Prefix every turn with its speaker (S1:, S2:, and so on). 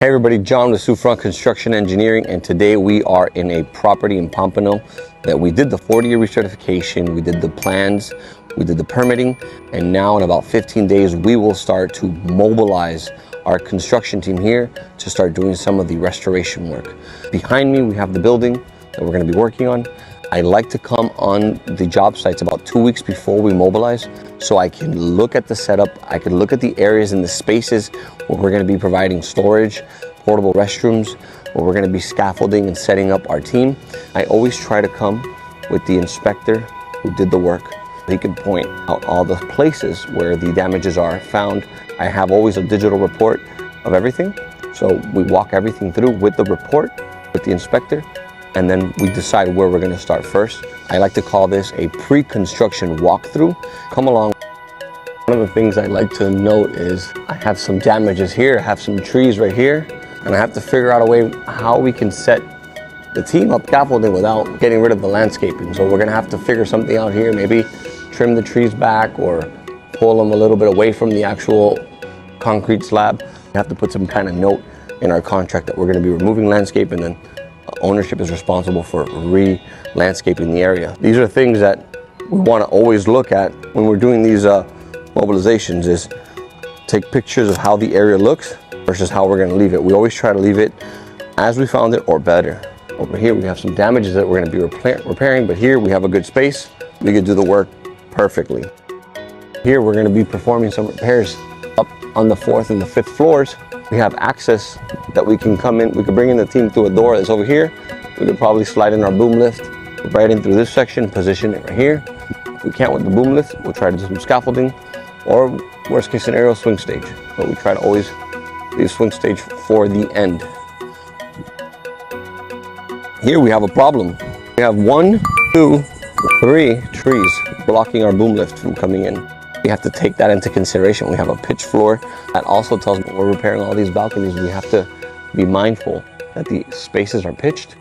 S1: Hey everybody, John with Preconstruction Engineering, and today we are in a property in Pompano that we did the 40-year recertification, we did the plans, we did the permitting, and now in about 15 days we will start to mobilize our construction team here to start doing some of the restoration work. Behind me we have the building that we're going to be working on. I like to come on the job sites about 2 weeks before we mobilize so I can look at the setup, I can look at the areas and the spaces where we're going to be providing storage, portable restrooms, where we're going to be scaffolding and setting up our team. I always try to come with the inspector who did the work. He can point out all the places where the damages are found. I have always a digital report of everything. So we walk everything through with the report, with the inspector, and then we decide where we're going to start first. I like to call this a pre-construction walkthrough. Come along. One of the things I like to note is I have some damages here, I have some trees right here, and I have to figure out a way how we can set the team up scaffolding without getting rid of the landscaping. So we're going to have to figure something out here, maybe trim the trees back or pull them a little bit away from the actual concrete slab. We have to put some kind of note in our contract that we're going to be removing landscape, and then ownership is responsible for re-landscaping the area. These are things that we want to always look at when we're doing these mobilizations, is take pictures of how the area looks versus how we're going to leave it. We always try to leave it as we found it or better. Over here we have some damages that we're going to be repairing, but here we have a good space. We could do the work perfectly. Here we're going to be performing some repairs up on the 4th and the 5th floors. We have access that we can come in. We could bring in the team through a door that's over here. We could probably slide in our boom lift right in through this section, position it right here. If we can't with the boom lift, we'll try to do some scaffolding, or worst case scenario, swing stage. But we try to always leave swing stage for the end. Here we have a problem. We have 1, 2, 3 trees blocking our boom lift from coming in. We have to take that into consideration. We have a pitch floor. That also tells me when we're repairing all these balconies, we have to be mindful that the spaces are pitched